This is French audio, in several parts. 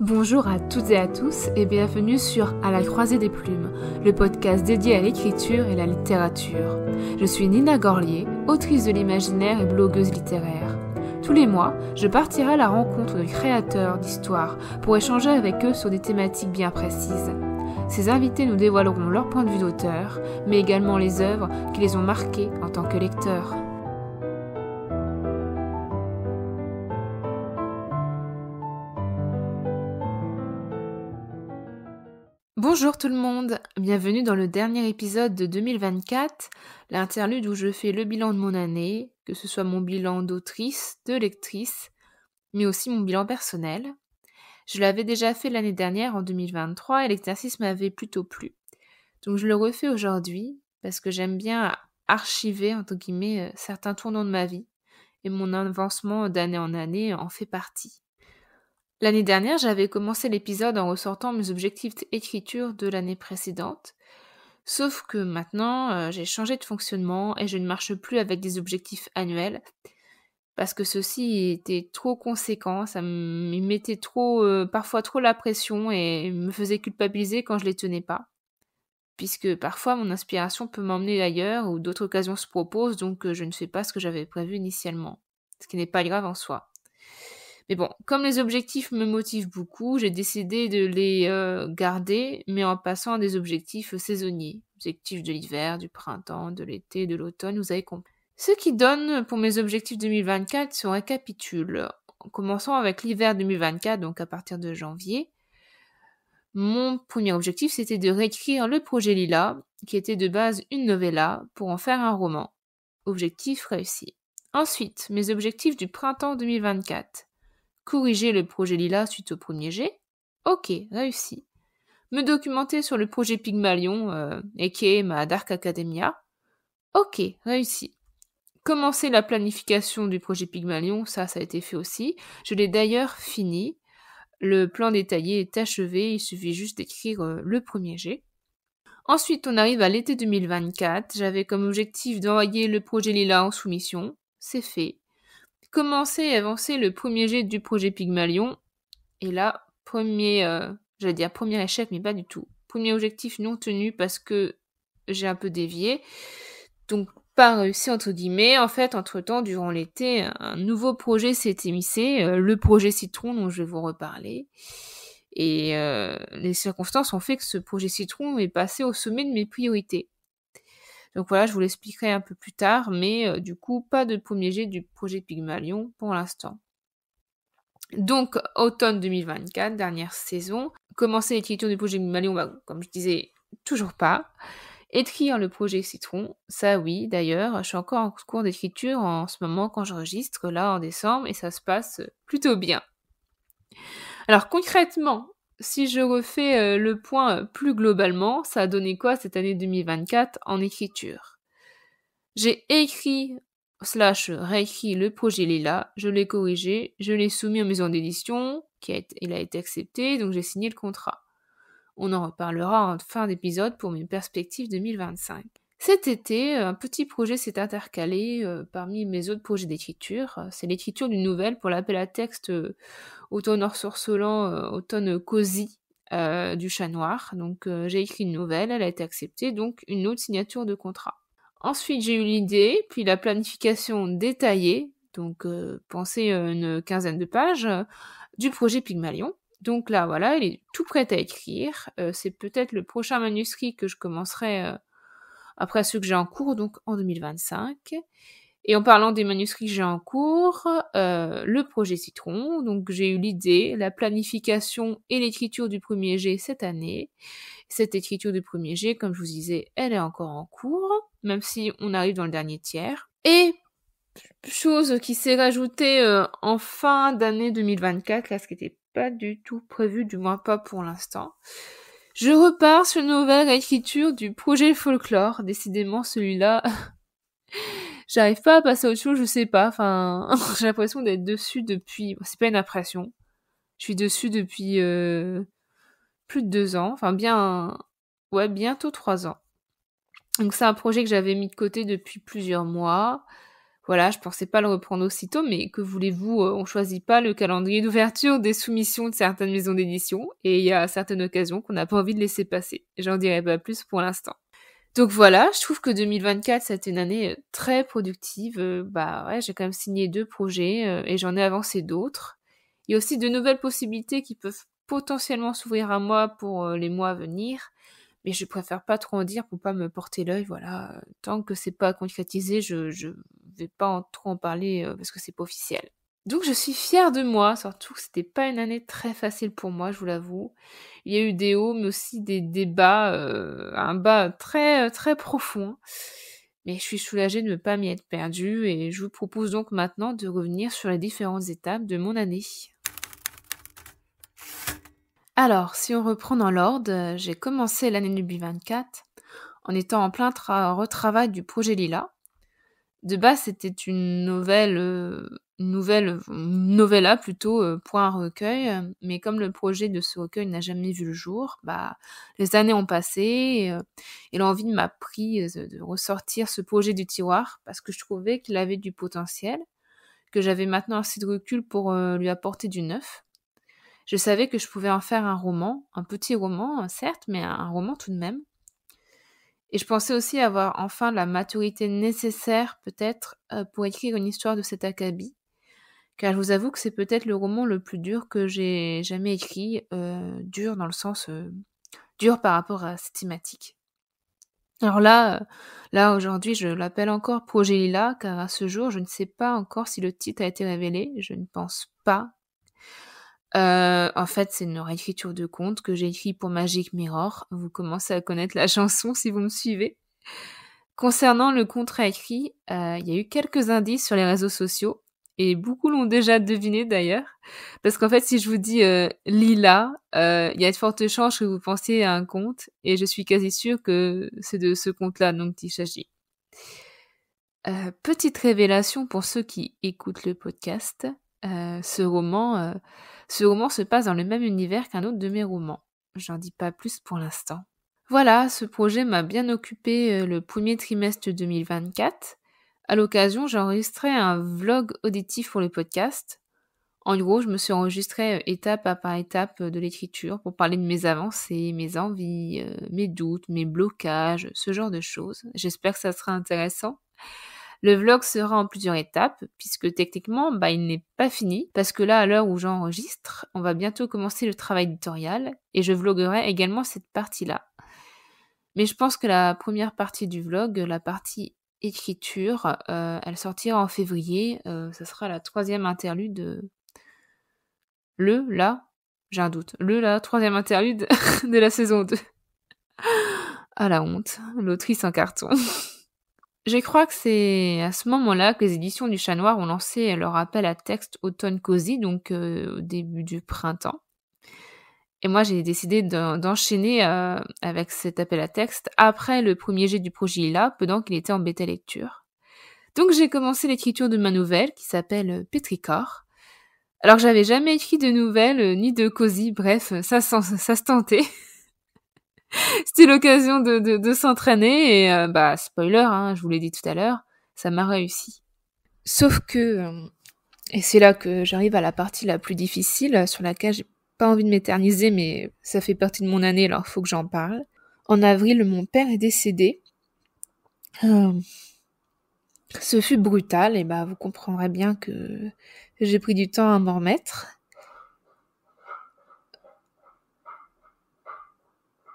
Bonjour à toutes et à tous et bienvenue sur À la croisée des plumes, le podcast dédié à l'écriture et la littérature. Je suis Nina Gorlier, autrice de l'imaginaire et blogueuse littéraire. Tous les mois, je partirai à la rencontre de créateurs d'histoires pour échanger avec eux sur des thématiques bien précises. Ces invités nous dévoileront leur point de vue d'auteur, mais également les œuvres qui les ont marqués en tant que lecteurs. Bonjour tout le monde, bienvenue dans le dernier épisode de 2024, l'interlude où je fais le bilan de mon année, que ce soit mon bilan d'autrice, de lectrice, mais aussi mon bilan personnel. Je l'avais déjà fait l'année dernière en 2023 et l'exercice m'avait plutôt plu. Donc je le refais aujourd'hui parce que j'aime bien archiver entre guillemets certains tournants de ma vie et mon avancement d'année en année en fait partie. L'année dernière, j'avais commencé l'épisode en ressortant mes objectifs d'écriture de l'année précédente. Sauf que maintenant, j'ai changé de fonctionnement et je ne marche plus avec des objectifs annuels parce que ceux-ci étaient trop conséquents, ça me mettait parfois trop la pression et me faisait culpabiliser quand je les tenais pas. Puisque parfois mon inspiration peut m'emmener ailleurs ou d'autres occasions se proposent, donc je ne fais pas ce que j'avais prévu initialement. Ce qui n'est pas grave en soi. Mais bon, comme les objectifs me motivent beaucoup, j'ai décidé de les garder, mais en passant à des objectifs saisonniers. Objectifs de l'hiver, du printemps, de l'été, de l'automne, vous avez compris. Ce qui donne pour mes objectifs 2024, si on récapitule, en commençant avec l'hiver 2024, donc à partir de janvier, mon premier objectif, c'était de réécrire le projet Lila, qui était de base une novella, pour en faire un roman. Objectif réussi. Ensuite, mes objectifs du printemps 2024. Corriger le projet Lila suite au premier jet. Ok, réussi. Me documenter sur le projet Pygmalion, aka ma Dark Academia. Ok, réussi. Commencer la planification du projet Pygmalion, ça a été fait aussi. Je l'ai d'ailleurs fini. Le plan détaillé est achevé, il suffit juste d'écrire le premier jet. Ensuite, on arrive à l'été 2024. J'avais comme objectif d'envoyer le projet Lila en soumission. C'est fait. Commencer et avancer le premier jet du projet Pygmalion. Et là, premier échec, mais pas du tout. Premier objectif non tenu parce que j'ai un peu dévié. Donc, pas réussi entre guillemets. En fait, entre-temps, durant l'été, un nouveau projet s'est émissé, le projet Citron dont je vais vous reparler. Et les circonstances ont fait que ce projet Citron est passé au sommet de mes priorités. Donc voilà, je vous l'expliquerai un peu plus tard, mais du coup, pas de premier jet du projet Pygmalion pour l'instant. Donc, automne 2024, dernière saison. Commencer l'écriture du projet Pygmalion, comme je disais, toujours pas. Écrire le projet Citron, ça oui, d'ailleurs, je suis encore en cours d'écriture en ce moment quand j'enregistre, là en décembre, et ça se passe plutôt bien. Alors concrètement, si je refais le point plus globalement, ça a donné quoi cette année 2024 en écriture ? J'ai écrit / réécrit le projet Lila, je l'ai corrigé, je l'ai soumis aux maisons d'édition, il a été accepté, donc j'ai signé le contrat. On en reparlera en fin d'épisode pour mes perspectives 2025. Cet été, un petit projet s'est intercalé parmi mes autres projets d'écriture. C'est l'écriture d'une nouvelle pour l'appel à texte automne ensorcelant, automne cosy du Chat Noir. Donc j'ai écrit une nouvelle, elle a été acceptée, donc une autre signature de contrat. Ensuite, j'ai eu l'idée, puis la planification détaillée, donc pensez une quinzaine de pages, du projet Pygmalion. Donc là, voilà, il est tout prêt à écrire. C'est peut-être le prochain manuscrit que je commencerai après ceux que j'ai en cours, donc en 2025. Et en parlant des manuscrits que j'ai en cours, le projet Citron, donc j'ai eu l'idée, la planification et l'écriture du premier jet cette année. Cette écriture du premier jet, comme je vous disais, elle est encore en cours, même si on arrive dans le dernier tiers. Et chose qui s'est rajoutée en fin d'année 2024, là, ce qui n'était pas du tout prévu, du moins pas pour l'instant. Je repars sur une nouvelle réécriture du projet Folklore. Décidément, celui-là, j'arrive pas à passer à autre chose, je sais pas. Enfin, j'ai l'impression d'être dessus depuis... C'est pas une impression. Je suis dessus depuis plus de 2 ans. Enfin, bientôt 3 ans. Donc c'est un projet que j'avais mis de côté depuis plusieurs mois. Voilà, je pensais pas le reprendre aussitôt, mais que voulez-vous, on choisit pas le calendrier d'ouverture des soumissions de certaines maisons d'édition et il y a certaines occasions qu'on n'a pas envie de laisser passer. J'en dirai pas plus pour l'instant. Donc voilà, je trouve que 2024, ça a été une année très productive. Ouais, j'ai quand même signé 2 projets et j'en ai avancé d'autres. Il y a aussi de nouvelles possibilités qui peuvent potentiellement s'ouvrir à moi pour les mois à venir, mais je préfère pas trop en dire pour pas me porter l'œil. Voilà, tant que c'est pas concrétisé, je vais pas trop en parler parce que c'est pas officiel. Donc je suis fière de moi, surtout que c'était pas une année très facile pour moi, je vous l'avoue. Il y a eu des hauts, mais aussi des bas, un bas très, très profond. Mais je suis soulagée de ne pas m'y être perdue et je vous propose donc maintenant de revenir sur les différentes étapes de mon année. Alors, si on reprend dans l'ordre, j'ai commencé l'année 2024 en étant en plein retravail du projet Lila. De base, c'était une novella plutôt, point recueil, mais comme le projet de ce recueil n'a jamais vu le jour, les années ont passé et l'envie m'a pris, de ressortir ce projet du tiroir parce que je trouvais qu'il avait du potentiel, que j'avais maintenant assez de recul pour, lui apporter du neuf. Je savais que je pouvais en faire un roman, un petit roman, certes, mais un roman tout de même. Et je pensais aussi avoir enfin la maturité nécessaire peut-être pour écrire une histoire de cet acabit, car je vous avoue que c'est peut-être le roman le plus dur que j'ai jamais écrit, dur dans le sens dur par rapport à cette thématique. Alors là aujourd'hui je l'appelle encore Projet Lila, car à ce jour je ne sais pas encore si le titre a été révélé, je ne pense pas. En fait, c'est une réécriture de conte que j'ai écrit pour Magic Mirror. Vous commencez à connaître la chanson si vous me suivez. Concernant le conte réécrit, il y a eu quelques indices sur les réseaux sociaux et beaucoup l'ont déjà deviné d'ailleurs. Parce qu'en fait, si je vous dis Lila, il y a de fortes chances que vous pensiez à un conte et je suis quasi sûre que c'est de ce conte-là dont il s'agit. Petite révélation pour ceux qui écoutent le podcast, ce roman se passe dans le même univers qu'un autre de mes romans. J'en dis pas plus pour l'instant. Voilà, ce projet m'a bien occupé le premier trimestre 2024. À l'occasion, j'ai enregistré un vlog auditif pour le podcast. En gros, je me suis enregistrée étape par étape de l'écriture pour parler de mes avancées, mes envies, mes doutes, mes blocages, ce genre de choses. J'espère que ça sera intéressant. Le vlog sera en plusieurs étapes, puisque techniquement, il n'est pas fini, parce que là, à l'heure où j'enregistre, on va bientôt commencer le travail éditorial, et je vloguerai également cette partie-là. Mais je pense que la première partie du vlog, la partie écriture, elle sortira en février, ça sera la 3e interlude, j'ai un doute, la 3e interlude de la saison 2. Ah la honte, l'autrice en carton. Je crois que c'est à ce moment-là que les éditions du Chat Noir ont lancé leur appel à texte Automne Cosy, donc au début du printemps. Et moi, j'ai décidé d'enchaîner avec cet appel à texte après le premier jet du projet Lila, pendant qu'il était en bêta lecture. Donc j'ai commencé l'écriture de ma nouvelle qui s'appelle Pétricor. Alors j'avais jamais écrit de nouvelle ni de cosy, bref, ça se tentait. C'était l'occasion de s'entraîner et spoiler, je vous l'ai dit tout à l'heure, ça m'a réussi. Sauf que, et c'est là que j'arrive à la partie la plus difficile, sur laquelle j'ai pas envie de m'éterniser, mais ça fait partie de mon année, alors faut que j'en parle. En avril, mon père est décédé. Ce fut brutal, et vous comprendrez bien que j'ai pris du temps à m'en remettre.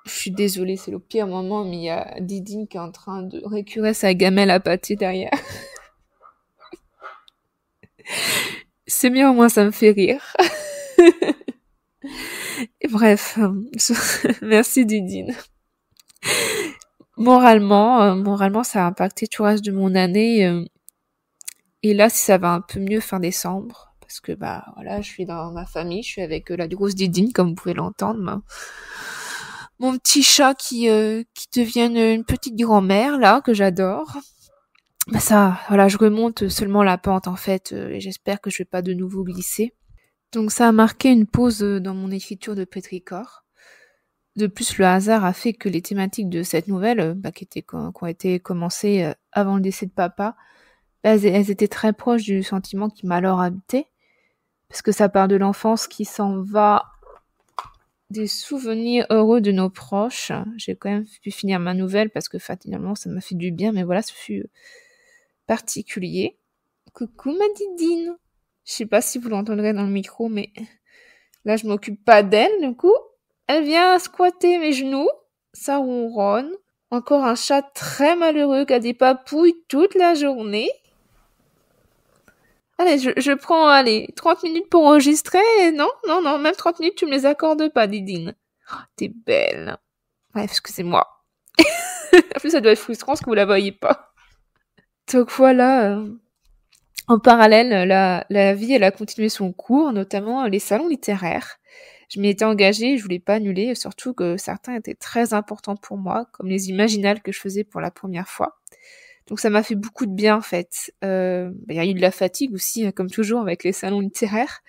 Je suis désolée, c'est le pire moment, mais il y a Didine qui est en train de récurer sa gamelle à pâté derrière. C'est bien, au moins ça me fait rire. Et bref, merci Didine. Moralement, ça a impacté tout le reste de mon année. Et là, si ça va un peu mieux fin décembre, parce que je suis dans ma famille, je suis avec la grosse Didine, comme vous pouvez l'entendre. Mon petit chat qui devient une petite grand-mère là, que j'adore. Je remonte seulement la pente en fait, et j'espère que je vais pas de nouveau glisser. Donc ça a marqué une pause dans mon écriture de Pétricor. De plus, le hasard a fait que les thématiques de cette nouvelle, qui ont été commencées avant le décès de papa, elles étaient très proches du sentiment qui m'a alors habité, parce que ça part de l'enfance qui s'en va, des souvenirs heureux de nos proches. J'ai quand même pu finir ma nouvelle parce que finalement ça m'a fait du bien, mais voilà, ce fut particulier. Coucou ma Didine. Je sais pas si vous l'entendrez dans le micro, mais là je m'occupe pas d'elle, du coup. Elle vient squatter mes genoux, ça ronronne. Encore un chat très malheureux qui a des papouilles toute la journée. Allez, je prends, 30 minutes pour enregistrer. Non, même 30 minutes, tu me les accordes pas, Didine. Oh, t'es belle. Bref, excusez-moi. En plus, ça doit être frustrant parce que vous la voyez pas. Donc voilà. En parallèle, la vie, elle a continué son cours, notamment les salons littéraires. Je m'y étais engagée, je voulais pas annuler, surtout que certains étaient très importants pour moi, comme les imaginales que je faisais pour la première fois. Donc ça m'a fait beaucoup de bien en fait. Il y a eu de la fatigue aussi, comme toujours avec les salons littéraires.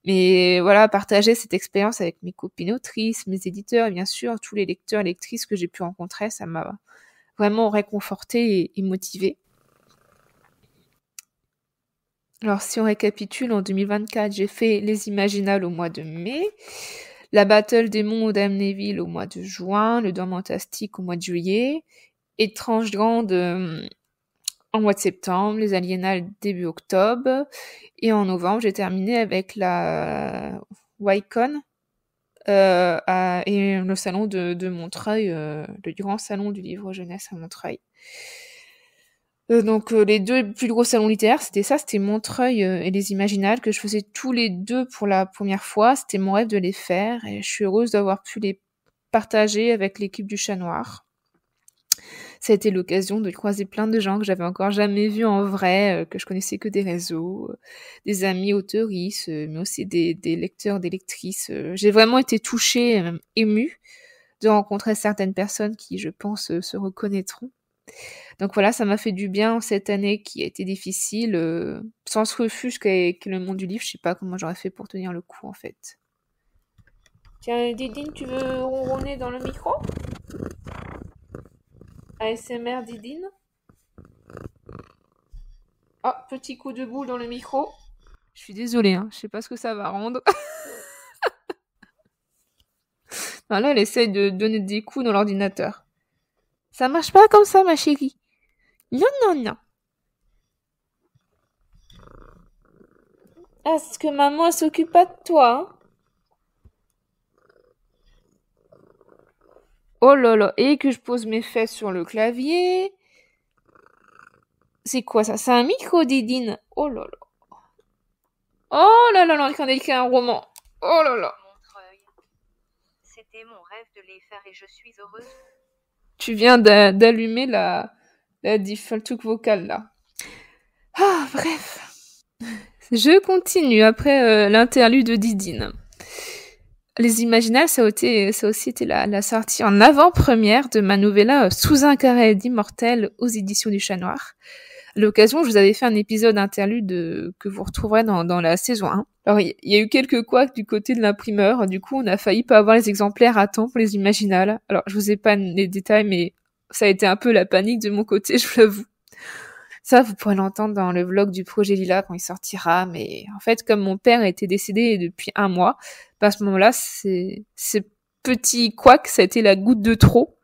Mais voilà, partager cette expérience avec mes copines autrices, mes éditeurs et bien sûr tous les lecteurs et lectrices que j'ai pu rencontrer, ça m'a vraiment réconfortée et motivée. Alors si on récapitule, en 2024, j'ai fait les Imaginales au mois de mai, la Battle des Monts d'Amnéville au mois de juin, le Dormantastique au mois de juillet, Étrange Grande en mois de septembre, les Aliénales début octobre, et en novembre, j'ai terminé avec la Wycon et le salon de Montreuil, le grand salon du livre jeunesse à Montreuil. Donc les deux plus gros salons littéraires, c'était Montreuil et les Imaginales que je faisais tous les deux pour la première fois. C'était mon rêve de les faire et je suis heureuse d'avoir pu les partager avec l'équipe du Chat Noir. Ça a été l'occasion de croiser plein de gens que j'avais encore jamais vus en vrai, que je connaissais que des réseaux, des amis auteuristes, mais aussi des lecteurs, des lectrices. J'ai vraiment été touchée, même émue de rencontrer certaines personnes qui, je pense, se reconnaîtront. Donc voilà, ça m'a fait du bien cette année qui a été difficile, sans ce refuge qu'est le monde du livre. Je sais pas comment j'aurais fait pour tenir le coup en fait. Tiens, Didine, tu veux ronronner dans le micro? ASMR Didine. Oh, petit coup de boule dans le micro. Je suis désolée, hein, je sais pas ce que ça va rendre. Non, là, elle essaye de donner des coups dans l'ordinateur. Ça marche pas comme ça, ma chérie. Non. Est-ce que maman s'occupe pas de toi, hein? Oh là là, et que je pose mes fesses sur le clavier. C'est quoi ça? C'est un micro, Didine. Oh là là. Oh là là, on est en train d'écrire un roman. Oh là là. Montreuil. C'était mon rêve de les faire et je suis heureuse. Tu viens d'allumer la diff, le truc vocal là. Ah, bref. Je continue après l'interlude de Didine. Les Imaginales, ça a aussi été la sortie en avant-première de ma novella Sous un carré d'immortel aux éditions du Chat Noir. À l'occasion, je vous avais fait un épisode interlude que vous retrouverez dans la saison 1. Alors, il y a eu quelques couacs du côté de l'imprimeur. Du coup, on a failli pas avoir les exemplaires à temps pour les Imaginales. Alors, je vous ai pas les détails, mais ça a été un peu la panique de mon côté, je vous l'avoue. Ça, vous pourrez l'entendre dans le vlog du projet Lila quand il sortira. Mais en fait, comme mon père était décédé depuis 1 mois, à ce moment-là, ce petit couac, ça a été la goutte de trop.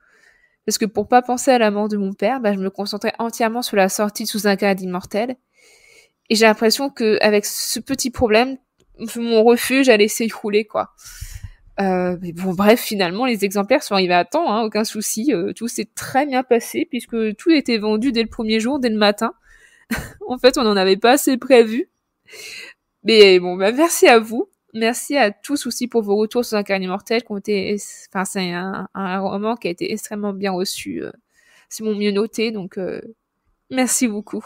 Parce que pour pas penser à la mort de mon père, je me concentrais entièrement sur la sortie de Sous un carré d'immortel. Et j'ai l'impression que avec ce petit problème, mon refuge allait s'écrouler, quoi. Mais bon, bref, finalement, les exemplaires sont arrivés à temps, hein, aucun souci. Tout s'est très bien passé puisque tout était vendu dès le premier jour, dès le matin. En fait, on n'en avait pas assez prévu. Mais bon, merci à vous. Merci à tous aussi pour vos retours sur un carré immortel qui ont été, enfin, c'est un roman qui a été extrêmement bien reçu. C'est mon mieux noté, donc merci beaucoup.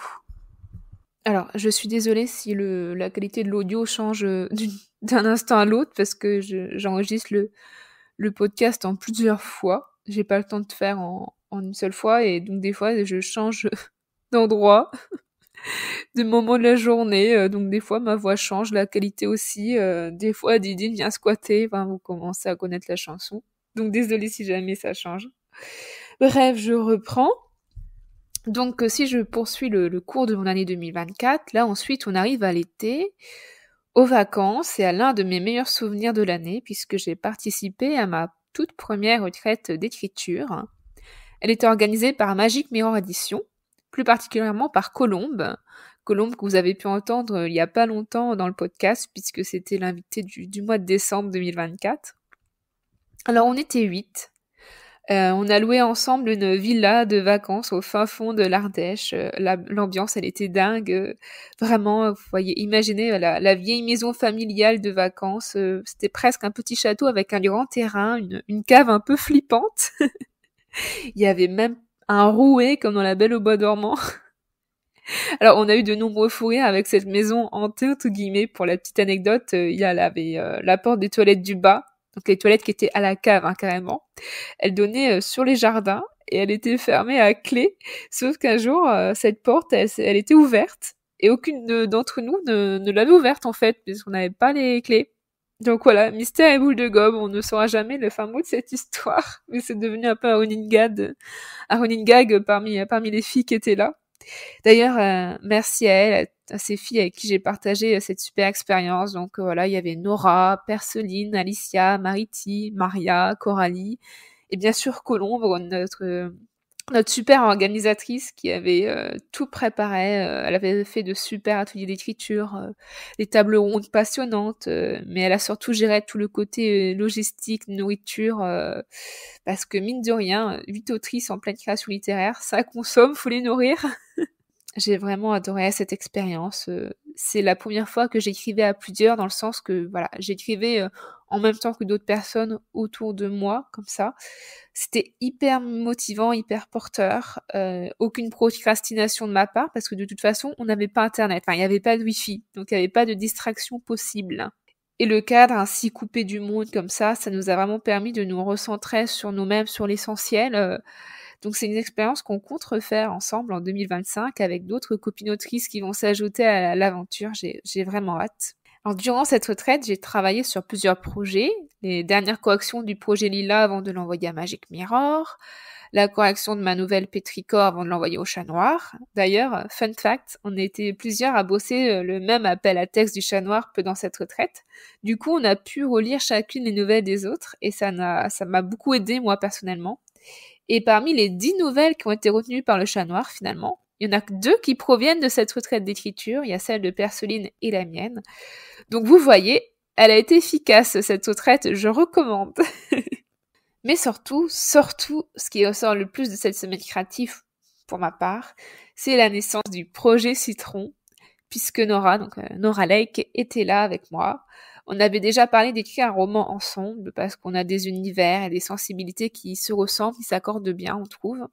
Alors, je suis désolée si la qualité de l'audio change d'un instant à l'autre parce que j'enregistre le podcast en plusieurs fois. J'ai pas le temps de faire en une seule fois et donc des fois je change d'endroit, de moment de la journée. Donc des fois ma voix change, la qualité aussi. Des fois Didine vient squatter. Enfin, vous commencez à connaître la chanson. Donc désolée si jamais ça change. Bref, je reprends. Donc, si je poursuis le cours de mon année 2024, là, ensuite, on arrive à l'été, aux vacances et à l'un de mes meilleurs souvenirs de l'année, puisque j'ai participé à ma toute première retraite d'écriture. Elle était organisée par Magic Mirror Edition, plus particulièrement par Colombe. Colombe que vous avez pu entendre il y a pas longtemps dans le podcast, puisque c'était l'invité du mois de décembre 2024. Alors, on était 8. On a loué ensemble une villa de vacances au fin fond de l'Ardèche. L'ambiance, elle était dingue. Vraiment, vous voyez, imaginez la vieille maison familiale de vacances. C'était presque un petit château avec un grand terrain, une cave un peu flippante. Il y avait même un rouet comme dans La Belle au bois dormant. Alors, on a eu de nombreux fous rires avec cette maison hantée, entre guillemets. Pour la petite anecdote, il y avait la porte des toilettes du bas. Donc les toilettes qui étaient à la cave, hein, carrément. Elle donnait sur les jardins et elle était fermée à clé. Sauf qu'un jour, cette porte, elle était ouverte et aucune d'entre nous ne l'avait ouverte en fait, puisqu'on n'avait pas les clés. Donc voilà, mystère et boule de gobe, on ne saura jamais le fin mot de cette histoire, mais c'est devenu un peu un running gag parmi les filles qui étaient là. D'ailleurs, merci à elle, à ces filles avec qui j'ai partagé cette super expérience. Donc voilà, il y avait Nora, Perceline, Alicia, Mariti, Maria, Coralie, et bien sûr Colombe, notre super organisatrice qui avait tout préparé. Elle avait fait de super ateliers d'écriture, des tables rondes passionnantes, mais elle a surtout géré tout le côté logistique, nourriture, parce que mine de rien, 8 autrices en pleine création littéraire, ça consomme, faut les nourrir. J'ai vraiment adoré cette expérience. C'est la première fois que j'écrivais à plusieurs, dans le sens que voilà, j'écrivais en même temps que d'autres personnes autour de moi, comme ça. C'était hyper motivant, hyper porteur. Aucune procrastination de ma part, parce que de toute façon, on n'avait pas Internet. Enfin, il n'y avait pas de Wi-Fi, donc il n'y avait pas de distraction possible. Et le cadre ainsi coupé du monde comme ça nous a vraiment permis de nous recentrer sur nous-mêmes, sur l'essentiel. Donc c'est une expérience qu'on compte refaire ensemble en 2025 avec d'autres copines autrices qui vont s'ajouter à l'aventure. J'ai vraiment hâte. Alors durant cette retraite, j'ai travaillé sur plusieurs projets. Les dernières corrections du projet Lila avant de l'envoyer à Magic Mirror, la correction de ma nouvelle Pétricor avant de l'envoyer au Chat Noir. D'ailleurs, fun fact, on était plusieurs à bosser le même appel à texte du Chat Noir pendant cette retraite. Du coup, on a pu relire chacune les nouvelles des autres et ça m'a beaucoup aidé moi personnellement. Et parmi les 10 nouvelles qui ont été retenues par le Chat Noir, finalement, il y en a que 2 qui proviennent de cette retraite d'écriture. Il y a celle de Perceline et la mienne. Donc vous voyez, elle a été efficace, cette retraite, je recommande. Mais surtout, ce qui ressort le plus de cette semaine créative, pour ma part, c'est la naissance du projet Citron, puisque Nora Lake, était là avec moi. On avait déjà parlé d'écrire un roman ensemble, parce qu'on a des univers et des sensibilités qui se ressemblent, qui s'accordent bien, on trouve.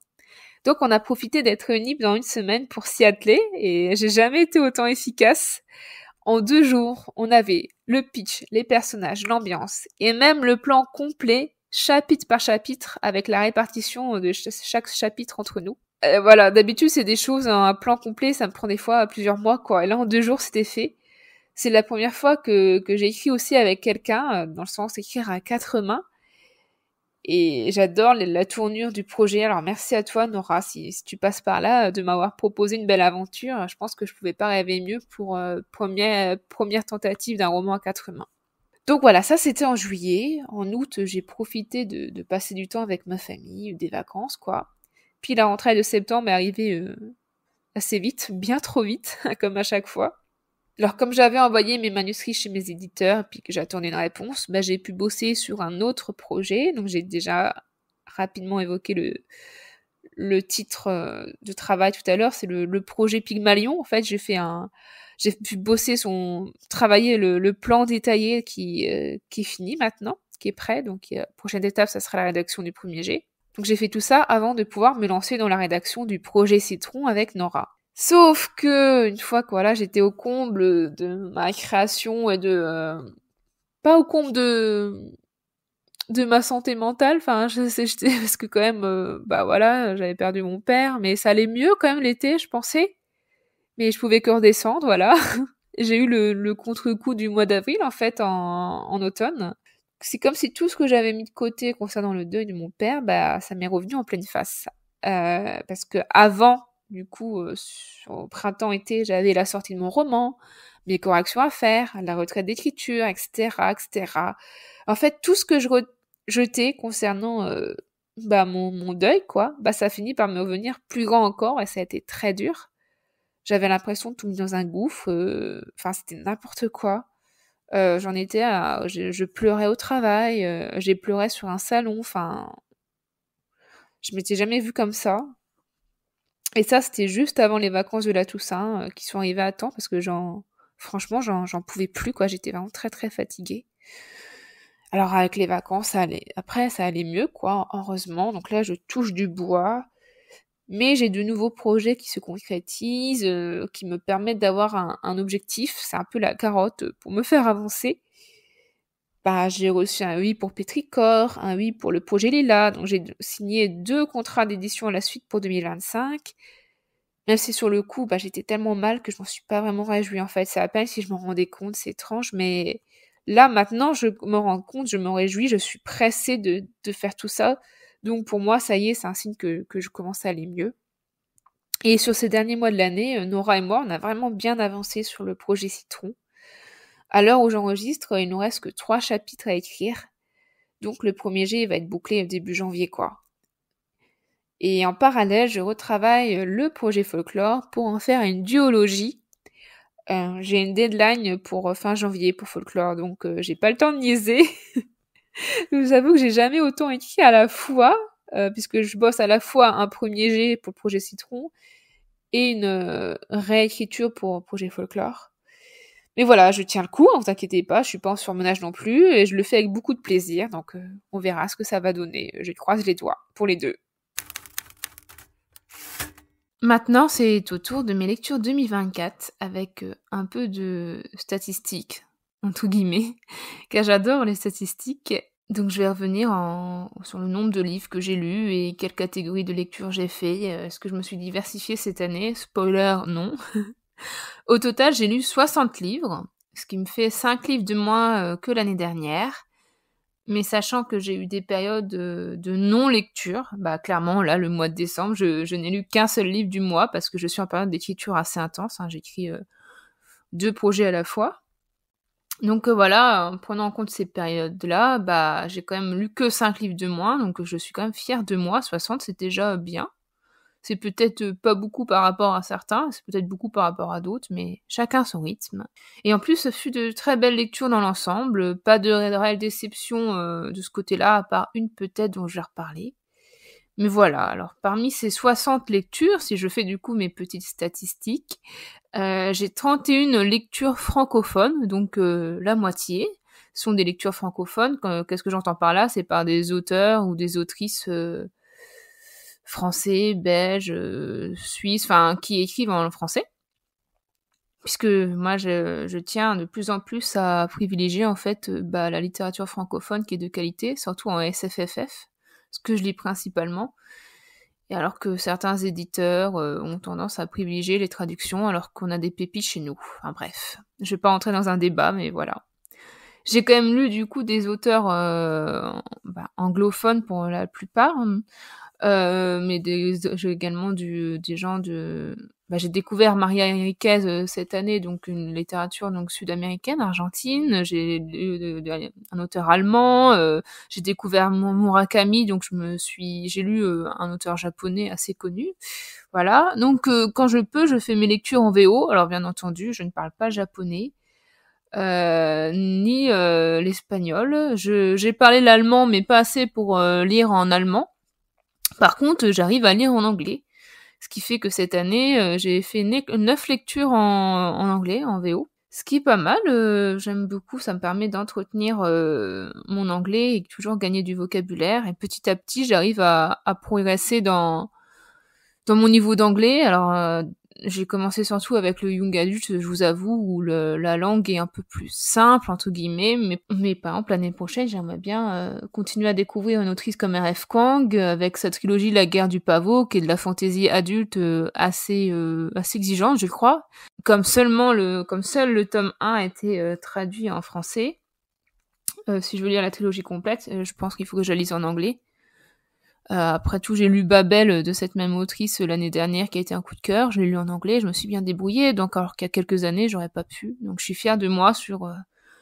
Donc on a profité d'être réunis dans une semaine pour s'y atteler, et j'ai jamais été autant efficace. En 2 jours, on avait le pitch, les personnages, l'ambiance, et même le plan complet, chapitre par chapitre, avec la répartition de chaque chapitre entre nous. Voilà, d'habitude c'est des choses, un plan complet, ça me prend des fois plusieurs mois, quoi. Et là, en 2 jours, c'était fait. C'est la première fois que j'ai écrit aussi avec quelqu'un, dans le sens écrire à 4 mains. Et j'adore la tournure du projet. Alors merci à toi Nora, si tu passes par là, de m'avoir proposé une belle aventure. Je pense que je pouvais pas rêver mieux pour première tentative d'un roman à 4 mains. Donc voilà, ça c'était en juillet. En août, j'ai profité de passer du temps avec ma famille, des vacances quoi. Puis la rentrée de septembre est arrivée assez vite, bien trop vite, comme à chaque fois. Alors comme j'avais envoyé mes manuscrits chez mes éditeurs et puis que j'attendais une réponse, j'ai pu bosser sur un autre projet. Donc j'ai déjà rapidement évoqué le titre de travail tout à l'heure, c'est le projet Pygmalion. En fait, j'ai pu travailler le plan détaillé qui est fini maintenant, qui est prêt. Donc prochaine étape, ça sera la rédaction du premier jet. Donc j'ai fait tout ça avant de pouvoir me lancer dans la rédaction du projet Citron avec Nora. Sauf que une fois que voilà, j'étais au comble de ma création et pas au comble de ma santé mentale, enfin j'étais parce que quand même voilà, j'avais perdu mon père, mais ça allait mieux quand même l'été, je pensais. Mais je pouvais que redescendre, voilà. J'ai eu le contre-coup du mois d'avril en fait en automne. C'est comme si tout ce que j'avais mis de côté concernant le deuil de mon père, ça m'est revenu en pleine face. Parce que avant Du coup, au printemps-été, j'avais la sortie de mon roman, mes corrections à faire, la retraite d'écriture, etc., etc. En fait, tout ce que je rejetais concernant mon deuil, quoi, ça finit par me revenir plus grand encore et ça a été très dur. J'avais l'impression de tomber dans un gouffre. Enfin, c'était n'importe quoi. J'en étais à... Je pleurais au travail, j'ai pleuré sur un salon, enfin... Je m'étais jamais vue comme ça. Et ça, c'était juste avant les vacances de la Toussaint, qui sont arrivées à temps, parce que franchement, j'en pouvais plus, quoi. J'étais vraiment très, très fatiguée. Alors, avec les vacances, après, ça allait mieux, quoi, heureusement. Donc là, je touche du bois. Mais j'ai de nouveaux projets qui se concrétisent, qui me permettent d'avoir un objectif. C'est un peu la carotte pour me faire avancer. J'ai reçu un oui pour Pétrichor, un oui pour le projet Lila. Donc j'ai signé 2 contrats d'édition à la suite pour 2025. Même si sur le coup, j'étais tellement mal que je m'en suis pas vraiment réjouie en fait. C'est à peine si je m'en rendais compte, c'est étrange, mais là maintenant je me rends compte, je me réjouis, je suis pressée de faire tout ça. Donc pour moi, ça y est, c'est un signe que je commence à aller mieux. Et sur ces derniers mois de l'année, Nora et moi, on a vraiment bien avancé sur le projet Citron. À l'heure où j'enregistre, il nous reste que 3 chapitres à écrire. Donc le premier jet va être bouclé début janvier, quoi. Et en parallèle, je retravaille le projet folklore pour en faire une duologie. J'ai une deadline pour fin janvier pour folklore, donc j'ai pas le temps de niaiser. Je vous avoue que j'ai jamais autant écrit à la fois, puisque je bosse à la fois un premier jet pour le projet Citron et une réécriture pour le projet folklore. Mais voilà, je tiens le coup, ne vous inquiétez pas, je suis pas en surmenage non plus, et je le fais avec beaucoup de plaisir, donc on verra ce que ça va donner. Je croise les doigts pour les 2. Maintenant, c'est au tour de mes lectures 2024, avec un peu de statistiques, entre guillemets, car j'adore les statistiques. Donc je vais revenir sur le nombre de livres que j'ai lus et quelle catégorie de lecture j'ai fait. Est-ce que je me suis diversifiée cette année? Spoiler, non. Au total, j'ai lu 60 livres, ce qui me fait 5 livres de moins que l'année dernière. Mais sachant que j'ai eu des périodes de non-lecture, clairement, là, le mois de décembre, je n'ai lu qu'un seul livre du mois parce que je suis en période d'écriture assez intense. J'écris 2 projets à la fois. Donc voilà, en prenant en compte ces périodes-là, j'ai quand même lu que 5 livres de moins, donc je suis quand même fière de moi. 60, c'est déjà bien. C'est peut-être pas beaucoup par rapport à certains, c'est peut-être beaucoup par rapport à d'autres, mais chacun son rythme. Et en plus, ce fut de très belles lectures dans l'ensemble, pas de réelle déception de ce côté-là, à part une peut-être dont je vais reparler. Mais voilà, alors parmi ces 60 lectures, si je fais du coup mes petites statistiques, j'ai 31 lectures francophones, donc la moitié sont des lectures francophones. Qu'est-ce que j'entends par là? C'est par des auteurs ou des autrices français, belges, suisses, qui écrivent en français. Puisque moi, je tiens de plus en plus à privilégier en fait la littérature francophone qui est de qualité, surtout en SFFF, ce que je lis principalement. Et alors que certains éditeurs ont tendance à privilégier les traductions alors qu'on a des pépites chez nous. Enfin bref, je vais pas entrer dans un débat, mais voilà. J'ai quand même lu du coup des auteurs anglophones pour la plupart, mais j'ai également des gens de... j'ai découvert Maria Enriquez cette année, donc une littérature donc sud-américaine, argentine. J'ai lu un auteur allemand. J'ai découvert Murakami, donc j'ai lu un auteur japonais assez connu. Voilà. Donc quand je peux, je fais mes lectures en VO. Alors bien entendu, je ne parle pas japonais. Ni l'espagnol. J'ai parlé l'allemand, mais pas assez pour lire en allemand. Par contre, j'arrive à lire en anglais. Ce qui fait que cette année, j'ai fait 9 lectures en anglais, en VO. Ce qui est pas mal, j'aime beaucoup, ça me permet d'entretenir mon anglais et toujours gagner du vocabulaire. Et petit à petit, j'arrive à progresser dans mon niveau d'anglais. Alors, j'ai commencé surtout avec le young adult, je vous avoue, où la langue est un peu plus simple, entre guillemets, mais par exemple, l'année prochaine, j'aimerais bien continuer à découvrir une autrice comme R.F. Kuang, avec sa trilogie La guerre du pavot, qui est de la fantaisie adulte assez exigeante, je crois. Comme seul le tome 1 a été traduit en français, si je veux lire la trilogie complète, je pense qu'il faut que je la lise en anglais. Après tout, j'ai lu Babel de cette même autrice l'année dernière qui a été un coup de cœur. Je l'ai lu en anglais, je me suis bien débrouillée, donc alors qu'il y a quelques années, j'aurais pas pu. Donc je suis fière de moi sur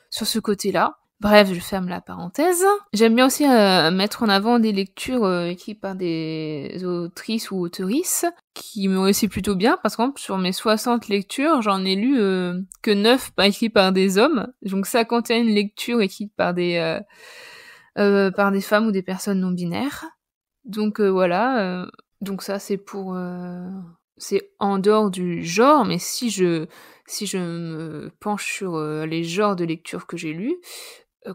ce côté-là. Bref, je ferme la parenthèse. J'aime bien aussi mettre en avant des lectures écrites par des autrices ou auteurices qui me réussissent plutôt bien. Par exemple, sur mes 60 lectures, j'en ai lu que 9 écrites par des hommes. Donc 51 lectures écrites par des femmes ou des personnes non binaires. Donc voilà, donc ça c'est pour c'est en dehors du genre, mais si je me penche sur les genres de lecture que j'ai lus,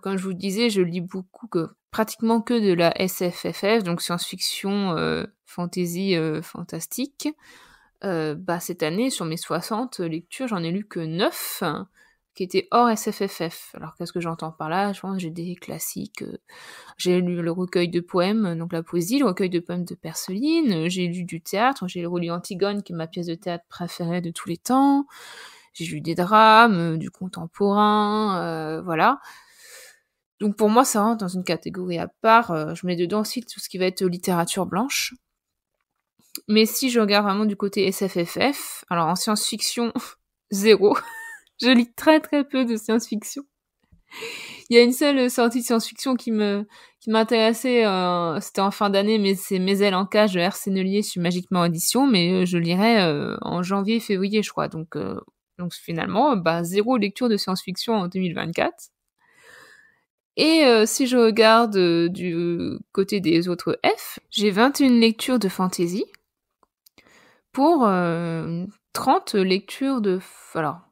comme je vous le disais, je lis pratiquement que de la SFFF, donc science-fiction, fantasy, fantastique. Cette année, sur mes 60 lectures, j'en ai lu que 9 qui étaient hors SFFF. Alors qu'est-ce que j'entends par là? Je pense que j'ai des classiques. J'ai lu le recueil de poèmes, donc la poésie, le recueil de poèmes de Perceline. J'ai lu du théâtre. J'ai relu Antigone, qui est ma pièce de théâtre préférée de tous les temps. J'ai lu des drames, du contemporain, voilà. Donc pour moi, ça rentre dans une catégorie à part. Je mets dedans aussi tout ce qui va être littérature blanche. Mais si je regarde vraiment du côté SFFF, alors en science-fiction, zéro. Je lis très très peu de science-fiction. Il y a une seule sortie de science-fiction qui m'intéressait, c'était en fin d'année, mais c'est Mes ailes en cage de R. Sennelier sur Magiquement Édition, mais je lirai en janvier-février, je crois. Donc finalement, zéro lecture de science-fiction en 2024. Et si je regarde du côté des autres F, j'ai 21 lectures de fantasy pour 30 lectures de... Alors,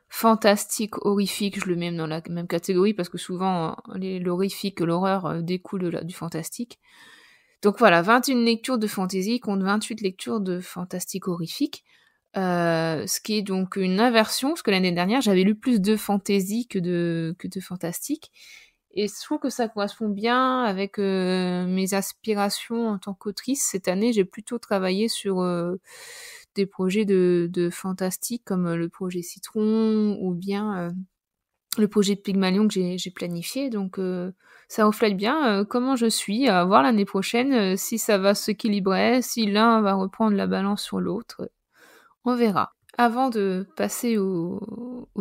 fantastique, horrifique, je le mets dans la même catégorie parce que souvent l'horrifique, l'horreur découle du fantastique. Donc voilà, 21 lectures de fantasy contre 28 lectures de fantastique horrifique. Ce qui est donc une inversion, parce que l'année dernière, j'avais lu plus de fantasy que de fantastique. Et je trouve que ça correspond bien avec mes aspirations en tant qu'autrice. Cette année, j'ai plutôt travaillé sur des projets de fantastique comme le projet Citron ou bien le projet Pygmalion que j'ai planifié. Donc ça reflète bien comment je suis. À voir l'année prochaine si ça va s'équilibrer, si l'un va reprendre la balance sur l'autre. On verra. Avant de passer au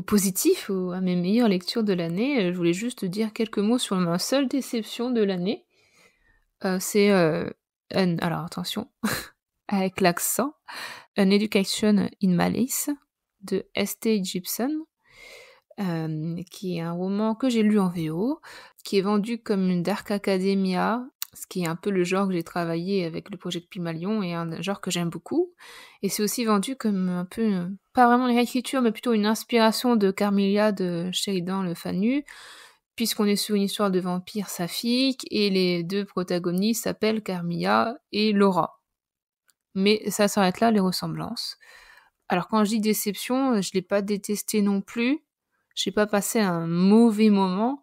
positif, à mes meilleures lectures de l'année, je voulais juste dire quelques mots sur ma seule déception de l'année. Alors attention, avec l'accent, An Education in Malice de S.T. Gibson, qui est un roman que j'ai lu en VO, qui est vendu comme une Dark Academia, ce qui est un peu le genre que j'ai travaillé avec le projet de Pygmalion et un genre que j'aime beaucoup. Et c'est aussi vendu comme un peu, pas vraiment une réécriture, mais plutôt une inspiration de Carmilla de Sheridan Le Fanu, puisqu'on est sur une histoire de vampire saphique et les deux protagonistes s'appellent Carmilla et Laura. Mais ça s'arrête là, les ressemblances. Alors quand je dis déception, je l'ai pas détesté non plus. J'ai pas passé un mauvais moment.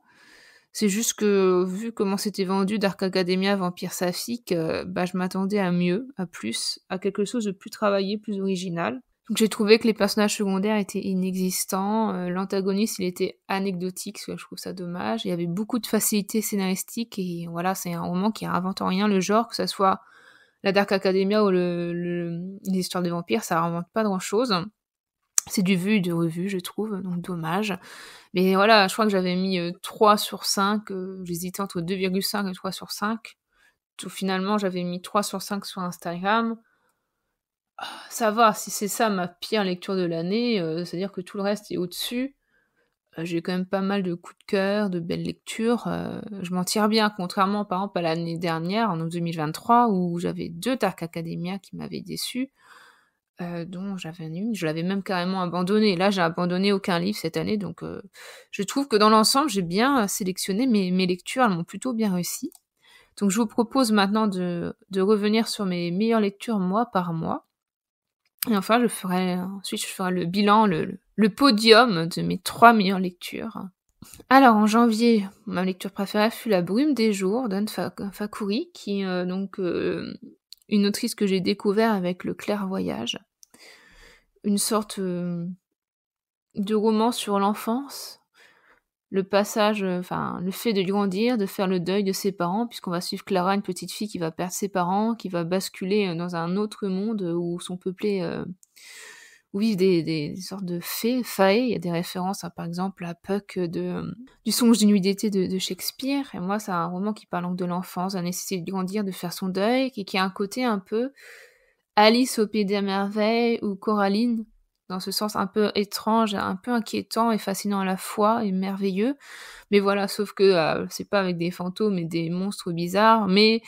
C'est juste que, vu comment c'était vendu Dark Academia Vampire Saphique, je m'attendais à mieux, à plus, à quelque chose de plus travaillé, plus original. Donc j'ai trouvé que les personnages secondaires étaient inexistants, l'antagoniste il était anecdotique, je trouve ça dommage. Il y avait beaucoup de facilité scénaristique et voilà, c'est un roman qui réinvente en rien le genre, que ça soit la Dark Academia ou l'histoire des vampires, ça réinvente pas grand chose. C'est du vu et du revu, je trouve, donc dommage. Mais voilà, je crois que j'avais mis 3 sur 5, j'hésitais entre 2,5 et 3 sur 5. Tout, finalement, j'avais mis 3 sur 5 sur Instagram. Ça va, si c'est ça ma pire lecture de l'année, c'est-à-dire que tout le reste est au-dessus. J'ai quand même pas mal de coups de cœur, de belles lectures. Je m'en tire bien, contrairement par exemple à l'année dernière, en 2023, où j'avais 2 Dark Academia qui m'avaient déçue. Dont j'avais une, je l'avais même carrément abandonné. Là, j'ai abandonné aucun livre cette année, donc je trouve que dans l'ensemble, j'ai bien sélectionné mes lectures, elles m'ont plutôt bien réussi. Donc je vous propose maintenant de revenir sur mes meilleures lectures mois par mois. Et enfin, ensuite je ferai le bilan, le podium de mes 3 meilleures lectures. Alors en janvier, ma lecture préférée fut La brume des jours d'Anne Fakhouri, qui est une autrice que j'ai découvert avec Le clairvoyage. Une sorte de roman sur l'enfance, le passage, le fait de grandir, de faire le deuil de ses parents, puisqu'on va suivre Clara, une petite fille qui va perdre ses parents, qui va basculer dans un autre monde où sont peuplés, où vivent des sortes de fées, fae. Il y a des références, par exemple, à Puck du Songe d'une nuit d'été de Shakespeare. Et moi, c'est un roman qui parle donc de l'enfance, de la nécessité de grandir, de faire son deuil, et qui a un côté un peu Alice au Pays des Merveilles ou Coraline, dans ce sens un peu étrange, un peu inquiétant et fascinant à la fois et merveilleux. Mais voilà, sauf que c'est pas avec des fantômes et des monstres bizarres, mais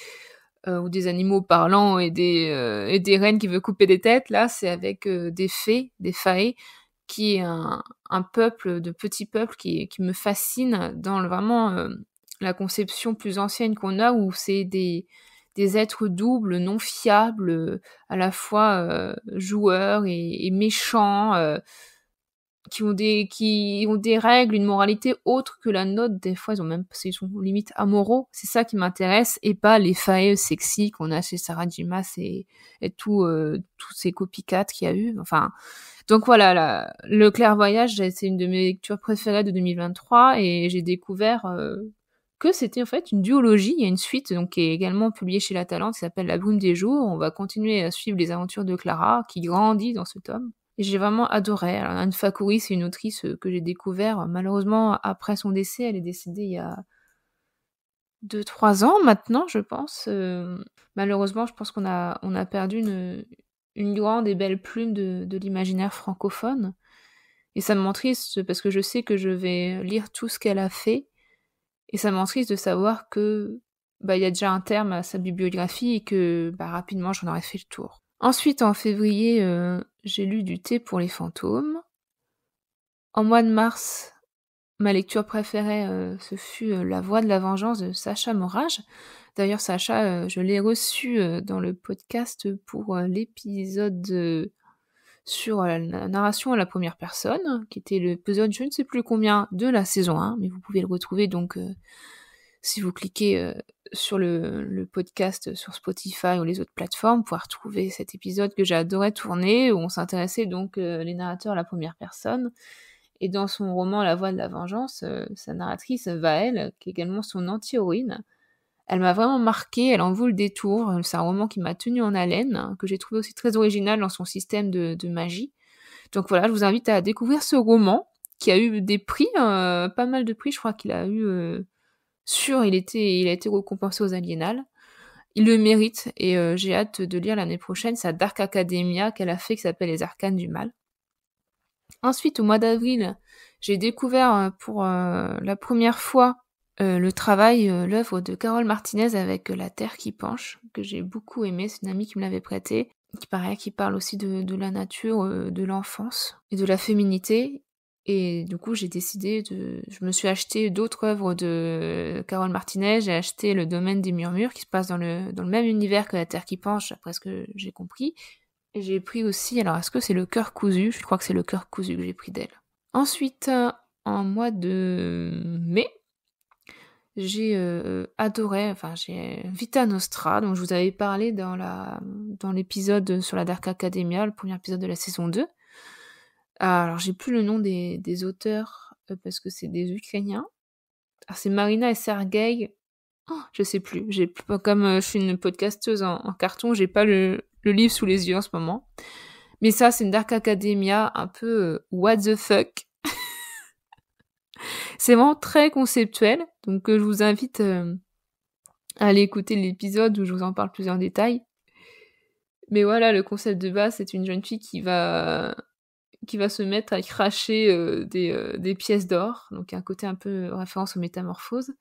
ou des animaux parlants et des reines qui veulent couper des têtes. Là, c'est avec des fées, des fae, qui est un peuple, de petits peuples qui me fascine dans vraiment la conception plus ancienne qu'on a, où c'est des êtres doubles, non fiables, à la fois joueurs et méchants, qui ont des règles, une moralité autre que la nôtre. Des fois, ils sont limite amoraux. C'est ça qui m'intéresse, et pas les fae sexy qu'on a chez Sarah J. Maas et tous ces copycats qu'il y a eu. Enfin, donc voilà, le clairvoyage, c'est une de mes lectures préférées de 2023, et j'ai découvert que c'était en fait une duologie. Il y a une suite donc qui est également publiée chez La Talente, qui s'appelle La Brume des jours. On va continuer à suivre les aventures de Clara, qui grandit dans ce tome. Et j'ai vraiment adoré. Alors, Anne Fakhouri, c'est une autrice que j'ai découvert malheureusement après son décès. Elle est décédée il y a 2-3 ans maintenant, je pense. Malheureusement, je pense qu'on a perdu une grande et belle plume de l'imaginaire francophone. Et ça me rend triste, parce que je sais que je vais lire tout ce qu'elle a fait. Et ça m'entriste de savoir que il y a déjà un terme à sa bibliographie, et que rapidement j'en aurais fait le tour. Ensuite, en février, j'ai lu Du thé pour les fantômes. En mois de mars, ma lecture préférée, ce fut La voix de la vengeance de Sacha Morage. D'ailleurs, Sacha, je l'ai reçu dans le podcast pour l'épisode sur la narration à la première personne, qui était l'épisode je ne sais plus combien de la saison 1, mais vous pouvez le retrouver donc si vous cliquez sur le podcast sur Spotify ou les autres plateformes, vous pouvez retrouver cet épisode que j'ai adoré tourner, où on s'intéressait donc les narrateurs à la première personne. Et dans son roman La voix de la vengeance, sa narratrice Vaël, qui est également son anti-héroïne, elle m'a vraiment marquée, elle en vaut le détour. C'est un roman qui m'a tenu en haleine, que j'ai trouvé aussi très original dans son système de magie. Donc voilà, je vous invite à découvrir ce roman, qui a eu des prix, pas mal de prix. Je crois qu'il a eu il a été récompensé aux Aliénales. Il le mérite, et j'ai hâte de lire l'année prochaine sa Dark Academia qu'elle a fait, qui s'appelle Les Arcanes du Mal. Ensuite, au mois d'avril, j'ai découvert pour la première fois l'œuvre de Carole Martinez avec La Terre qui penche, que j'ai beaucoup aimé. C'est une amie qui me l'avait prêté, qui parle aussi de la nature, de l'enfance et de la féminité. Et du coup, je me suis acheté d'autres œuvres de Carole Martinez. J'ai acheté Le Domaine des murmures, qui se passe dans le même univers que La Terre qui penche, après ce que j'ai compris. Et j'ai pris aussi, alors est-ce que c'est Le Cœur cousu ? Je crois que c'est Le Cœur cousu que j'ai pris d'elle. Ensuite, en mois de mai, j'ai adoré, j'ai Vita Nostra, dont je vous avais parlé dans l'épisode sur la Dark Academia, le premier épisode de la saison 2. Alors, j'ai plus le nom des auteurs, parce que c'est des Ukrainiens. Alors, c'est Marina et Sergei. Oh, je sais plus. Comme je suis une podcasteuse en carton, j'ai pas le livre sous les yeux en ce moment. Mais ça, c'est une Dark Academia un peu what the fuck. C'est vraiment très conceptuel, donc je vous invite à aller écouter l'épisode où je vous en parle plus en détail. Mais voilà, le concept de base, c'est une jeune fille qui va se mettre à cracher des pièces d'or, donc un côté un peu référence aux métamorphoses,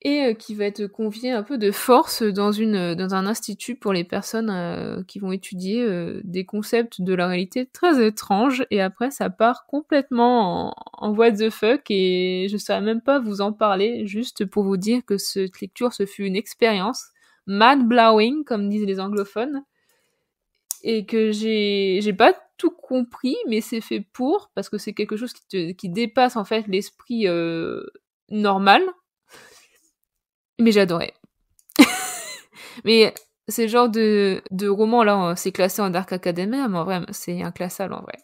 et qui va être conviée un peu de force dans un institut pour les personnes qui vont étudier des concepts de la réalité très étranges, et après ça part complètement en what the fuck, et je saurais même pas vous en parler, juste pour vous dire que cette lecture, ce fut une expérience mind-blowing, comme disent les anglophones, et que j'ai pas tout compris, mais c'est fait parce que c'est quelque chose qui dépasse en fait l'esprit normal. Mais j'adorais. Mais c'est le genre de roman là, c'est classé en Dark Academia, mais en vrai, c'est inclassable en vrai.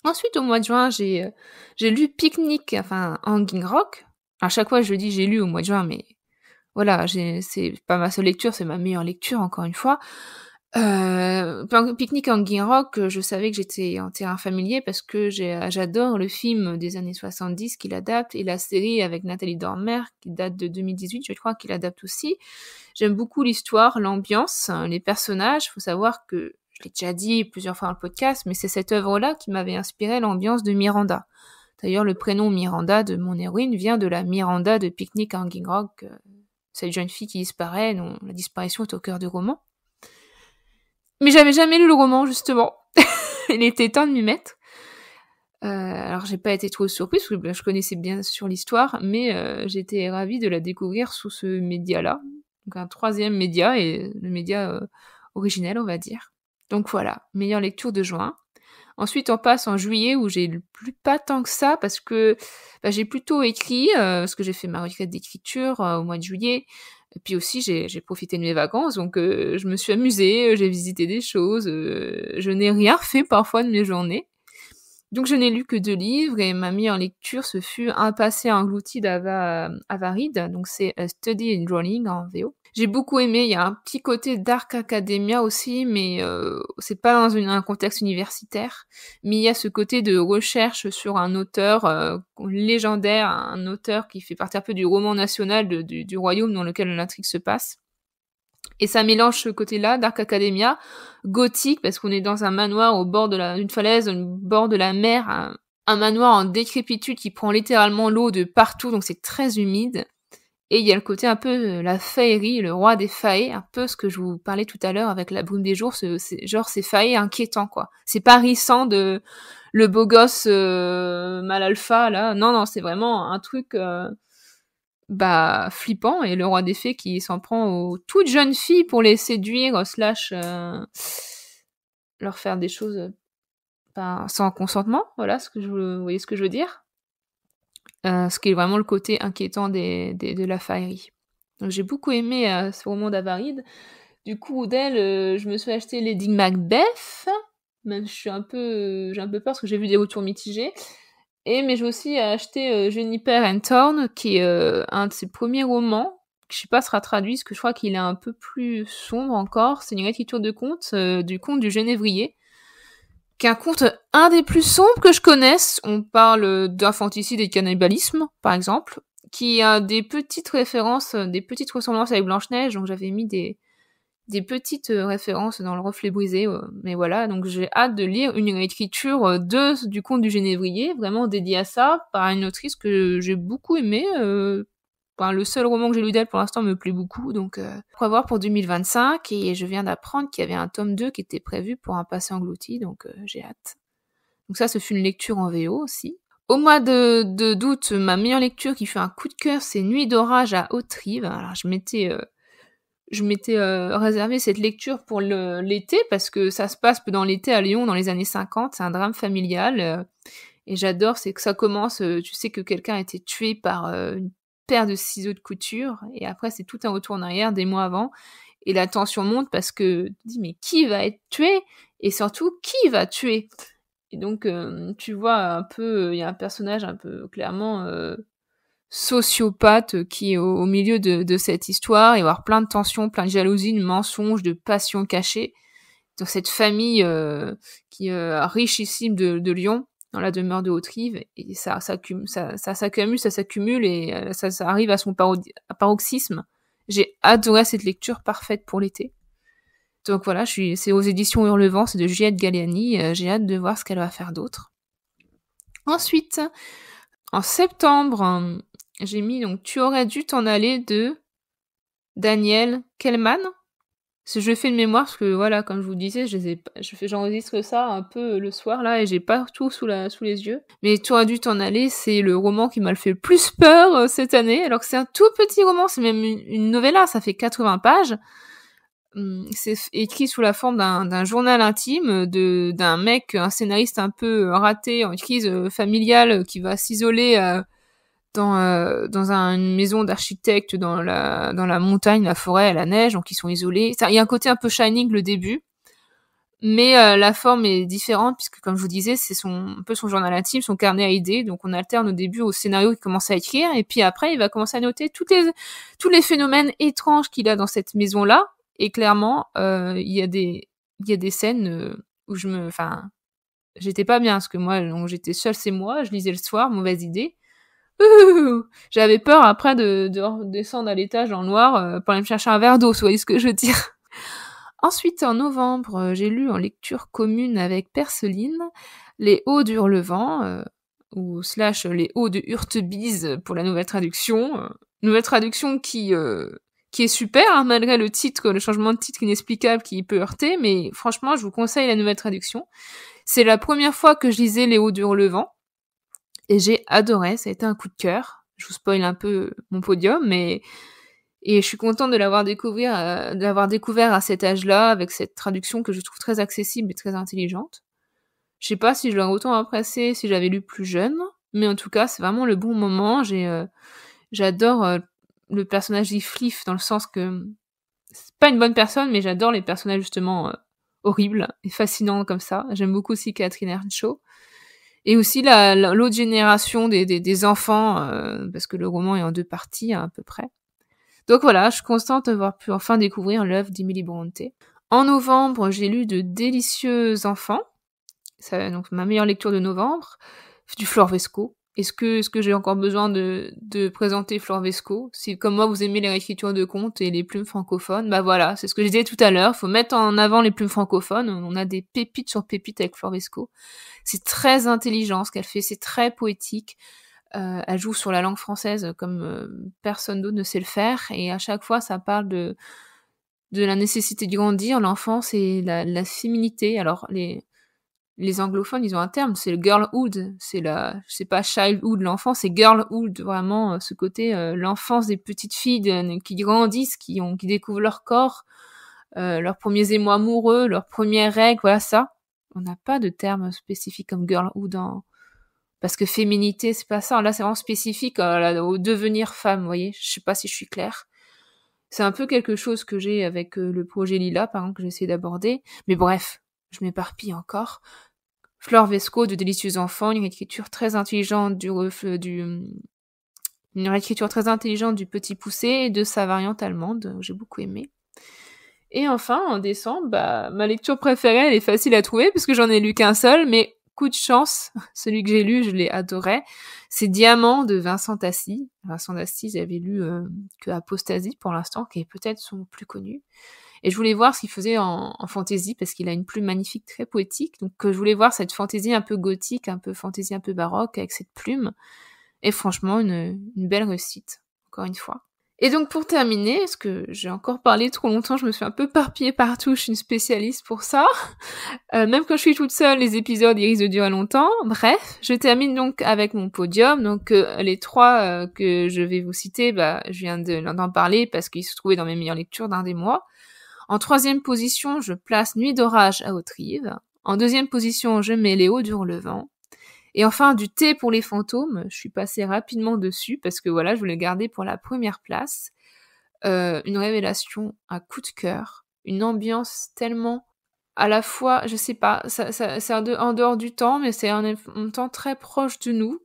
Ensuite, au mois de juin, j'ai lu Picnic, enfin Hanging Rock. À chaque fois, je dis j'ai lu au mois de juin, mais voilà, c'est pas ma seule lecture, c'est ma meilleure lecture, encore une fois. Picnic Hanging Rock, je savais que j'étais en terrain familier parce que j'adore le film des années 70 qu'il adapte et la série avec Nathalie Dormer qui date de 2018, je crois, qu'il adapte aussi. J'aime beaucoup l'histoire, l'ambiance, les personnages. Faut savoir que je l'ai déjà dit plusieurs fois dans le podcast, mais c'est cette œuvre-là qui m'avait inspiré l'ambiance de Miranda. D'ailleurs, le prénom Miranda de mon héroïne vient de la Miranda de Picnic Hanging Rock, cette jeune fille qui disparaît, dont la disparition est au cœur du roman. Mais j'avais jamais lu le roman, justement. Il était temps de m'y mettre. Alors, j'ai pas été trop surprise, parce que je connaissais bien sûr l'histoire, mais j'étais ravie de la découvrir sous ce média-là. Donc, un troisième média, et le média originel, on va dire. Donc voilà, meilleure lecture de juin. Ensuite, on passe en juillet, où j'ai lu pas tant que ça, parce que j'ai plutôt écrit, parce que j'ai fait ma retraite d'écriture au mois de juillet. Et puis aussi, j'ai profité de mes vacances, donc je me suis amusée, j'ai visité des choses, je n'ai rien fait parfois de mes journées. Donc je n'ai lu que 2 livres, et ma meilleure lecture, ce fut Un passé englouti d'Avarid, donc c'est A Study in Drawing en VO. J'ai beaucoup aimé, il y a un petit côté Dark Academia aussi, mais c'est pas dans un contexte universitaire, mais il y a ce côté de recherche sur un auteur légendaire, un auteur qui fait partie un peu du roman national du royaume dans lequel l'intrigue se passe. Et ça mélange ce côté-là, Dark Academia, gothique, parce qu'on est dans un manoir au bord d'une falaise, au bord de la mer, un manoir en décrépitude qui prend littéralement l'eau de partout, donc c'est très humide. Et il y a le côté un peu la faerie, le roi des faées, un peu ce que je vous parlais tout à l'heure avec la brume des jours, c'est faé inquiétant, quoi. C'est pas rissant de le beau gosse mal alpha, là. Non, c'est vraiment un truc flippant, et le roi des fées qui s'en prend aux toutes jeunes filles pour les séduire, slash leur faire des choses sans consentement, voilà vous voyez ce que je veux dire. Ce qui est vraiment le côté inquiétant de la faillerie. Donc j'ai beaucoup aimé ce roman d'Avarid. Du coup, d'elle, je me suis acheté Lady Macbeth, même j'ai un peu peur parce que j'ai vu des retours mitigés. Mais j'ai aussi acheté Juniper and Thorn, qui est un de ses premiers romans, qui je sais pas sera traduit, parce que je crois qu'il est un peu plus sombre encore. C'est une écriture de conte, du conte du Genévrier, qui est un conte un des plus sombres que je connaisse. On parle d'infanticide et de cannibalisme, par exemple, qui a des petites références, des petites ressemblances avec Blanche-Neige, donc j'avais mis des petites références dans Le Reflet brisé, mais voilà, donc j'ai hâte de lire une écriture du conte du Genévrier, vraiment dédiée à ça, par une autrice que j'ai beaucoup aimée. Le seul roman que j'ai lu d'elle pour l'instant me plaît beaucoup, donc pourquoi voir pour 2025, et je viens d'apprendre qu'il y avait un tome 2 qui était prévu pour Un passé englouti, donc j'ai hâte. Donc ça, ce fut une lecture en VO aussi. Au mois d'août, ma meilleure lecture qui fait un coup de cœur, c'est Nuit d'orage à Haute-Rive. Alors je m'étais réservé cette lecture pour l'été, parce que ça se passe dans l'été à Lyon dans les années 50, c'est un drame familial, et j'adore, c'est que ça commence, tu sais que quelqu'un a été tué par une paire de ciseaux de couture, et après c'est tout un retour en arrière des mois avant, et la tension monte parce que tu te dis mais qui va être tué, et surtout qui va tuer. Et donc tu vois un peu, il y a un personnage un peu clairement sociopathe qui est au milieu de cette histoire, et avoir plein de tensions, plein de jalousie, de mensonges, de passions cachées dans cette famille qui est richissime de Lyon, dans la demeure de Haute-Rive, et ça s'accumule, et ça arrive à son paroxysme. J'ai adoré cette lecture parfaite pour l'été. Donc voilà, c'est aux éditions Hurlevent, c'est de Juliette Galliani, j'ai hâte de voir ce qu'elle va faire d'autre. Ensuite, en septembre, j'ai mis donc Tu aurais dû t'en aller de Daniel Kellman. Je fais une mémoire parce que voilà, comme je vous disais, j'enregistre ça un peu le soir là, et j'ai pas tout sous les yeux. Mais Tu aurais dû t'en aller, c'est le roman qui m'a le fait le plus peur cette année, alors que c'est un tout petit roman, c'est même une novella, ça fait 80 pages. C'est écrit sous la forme d'un journal intime d'un mec, un scénariste un peu raté en crise familiale, qui va s'isoler dans une maison d'architecte dans la montagne, la forêt, la neige, donc ils sont isolés. Il y a un côté un peu Shining le début, mais la forme est différente puisque, comme je vous disais, c'est un peu son journal intime, son carnet à idées. Donc on alterne au début au scénario qu'il commence à écrire, et puis après il va commencer à noter tous les phénomènes étranges qu'il a dans cette maison-là. Et clairement, il y a des scènes où j'étais pas bien parce que moi, donc j'étais seule, c'est moi, je lisais le soir, mauvaise idée. J'avais peur après de descendre à l'étage en noir pour aller me chercher un verre d'eau, vous voyez ce que je veux dire. Ensuite, en novembre, j'ai lu en lecture commune avec Perceline Les Hauts d'Hurlevent, ou / Les Hauts de Hurtebise pour la nouvelle traduction. Nouvelle traduction qui est super, hein, malgré le titre, le changement de titre inexplicable qui peut heurter, mais franchement, je vous conseille la nouvelle traduction. C'est la première fois que je lisais Les Hauts d'Hurlevent, et j'ai adoré, ça a été un coup de cœur. Je vous spoil un peu mon podium, et je suis contente de l'avoir découvert à cet âge-là, avec cette traduction que je trouve très accessible et très intelligente. Je sais pas si je l'aurais autant apprécié si j'avais lu plus jeune, mais en tout cas, c'est vraiment le bon moment. J'adore le personnage d'Iflif, dans le sens que c'est pas une bonne personne, mais j'adore les personnages justement horribles et fascinants comme ça. J'aime beaucoup aussi Catherine Earnshaw. Et aussi l'autre génération des enfants, parce que le roman est en 2 parties à peu près. Donc voilà, je suis contente d'avoir pu enfin découvrir l'œuvre d'Emily Brontë. En novembre, j'ai lu De délicieux enfants. C'est donc ma meilleure lecture de novembre, du Flore Vesco. Est-ce que j'ai encore besoin de présenter Flore Vesco? Si comme moi vous aimez les réécritures de contes et les plumes francophones, bah voilà, c'est ce que je disais tout à l'heure, faut mettre en avant les plumes francophones. On a des pépites sur pépites avec Flore Vesco. C'est très intelligent ce qu'elle fait, c'est très poétique. Elle joue sur la langue française comme personne d'autre ne sait le faire, et à chaque fois ça parle de la nécessité de grandir, l'enfance et la féminité. Alors les anglophones, ils ont un terme, c'est le girlhood, c'est pas childhood, l'enfant, c'est girlhood, vraiment ce côté l'enfance des petites filles qui grandissent, qui découvrent leur corps, leurs premiers émois amoureux, leurs premières règles, voilà ça. On n'a pas de terme spécifique comme girlhood parce que féminité, c'est pas ça. Là, c'est vraiment spécifique au devenir femme, vous voyez. Je sais pas si je suis claire. C'est un peu quelque chose que j'ai avec le projet Lila, par exemple, que j'essaie d'aborder. Mais bref, je m'éparpille encore. Flore Vesco, De délicieux enfants, une réécriture très intelligente une réécriture très intelligente du Petit Poucet et de sa variante allemande, j'ai beaucoup aimé. Et enfin, en décembre, ma lecture préférée, elle est facile à trouver parce que j'en ai lu qu'un seul, mais coup de chance, celui que j'ai lu, je l'ai adoré. C'est Diamant de Vincent Tassi. Vincent Tassi, j'avais lu que Apostasie pour l'instant, qui est peut-être son plus connu. Et je voulais voir ce qu'il faisait en fantaisie, parce qu'il a une plume magnifique, très poétique. Donc je voulais voir cette fantaisie un peu gothique, un peu fantaisie un peu baroque, avec cette plume. Et franchement, une belle réussite, encore une fois. Et donc pour terminer, parce que j'ai encore parlé trop longtemps, je me suis un peu éparpillée partout, je suis une spécialiste pour ça. Même quand je suis toute seule, les épisodes ils risquent de durer longtemps. Bref, je termine donc avec mon podium. Donc les 3 que je vais vous citer, je viens d'en parler parce qu'ils se trouvaient dans mes meilleures lectures d'un des mois. En 3e position, je place Nuit d'orage à Haute-Rive. En 2e position, je mets Les Hauts d'Hurlevent. Et enfin, du thé pour les fantômes, je suis passée rapidement dessus parce que voilà, je voulais le garder pour la première place. Une révélation, un coup de cœur, une ambiance tellement à la fois, je sais pas, c'est en dehors du temps, mais c'est en même temps très proche de nous.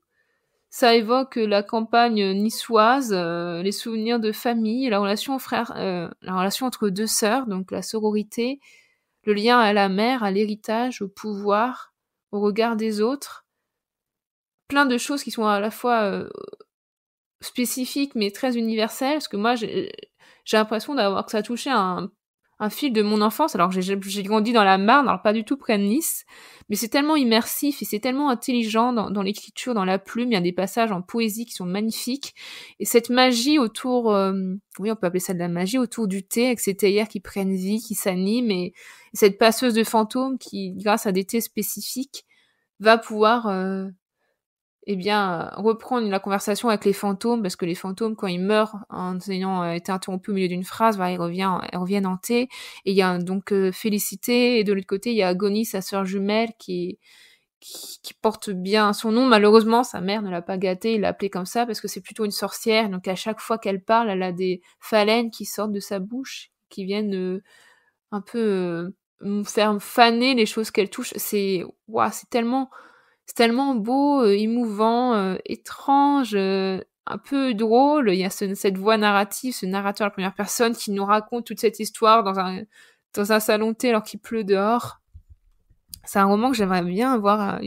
Ça évoque la campagne niçoise, les souvenirs de famille, la relation la relation entre 2 sœurs, donc la sororité, le lien à la mère, à l'héritage, au pouvoir, au regard des autres. Plein de choses qui sont à la fois spécifiques mais très universelles, parce que moi j'ai l'impression que ça a touché un fil de mon enfance, alors que j'ai grandi dans la Marne, alors pas du tout près de Nice, mais c'est tellement immersif et c'est tellement intelligent dans l'écriture, dans la plume, il y a des passages en poésie qui sont magnifiques, et cette magie autour, oui on peut appeler ça de la magie, autour du thé, avec ces théières qui prennent vie, qui s'animent, et cette passeuse de fantômes qui, grâce à des thés spécifiques, va pouvoir reprendre la conversation avec les fantômes, parce que les fantômes, quand ils meurent en ayant été interrompus au milieu d'une phrase, ils reviennent hanter. Et il y a donc Félicité, et de l'autre côté, il y a Agonie, sa sœur jumelle, qui porte bien son nom. Malheureusement, sa mère ne l'a pas gâtée, il l'a appelée comme ça, parce que c'est plutôt une sorcière, donc à chaque fois qu'elle parle, elle a des phalènes qui sortent de sa bouche, qui viennent un peu faire faner les choses qu'elle touche. C'est tellement beau, émouvant, étrange, un peu drôle. Il y a cette voix narrative, ce narrateur à la première personne qui nous raconte toute cette histoire dans un salon de thé alors qu'il pleut dehors. C'est un roman que j'aimerais bien voir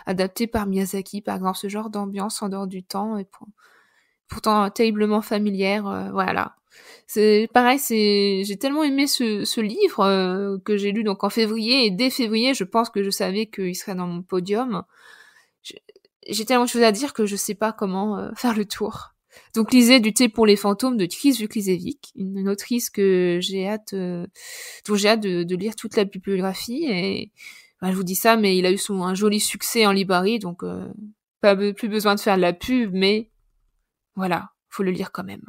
adapté par Miyazaki, par exemple, ce genre d'ambiance en dehors du temps, et pourtant terriblement familière, voilà. C'est pareil, j'ai tellement aimé ce livre que j'ai lu donc en février, et dès février, je pense que je savais qu'il serait dans mon podium. J'ai tellement de choses à dire que je sais pas comment faire le tour. Donc lisez Du thé pour les fantômes de Chris Vuklicevic, une autrice que j'ai hâte, dont j'ai hâte de lire toute la bibliographie. Et je vous dis ça, mais il a eu un joli succès en librairie, donc plus besoin de faire de la pub, mais voilà, faut le lire quand même.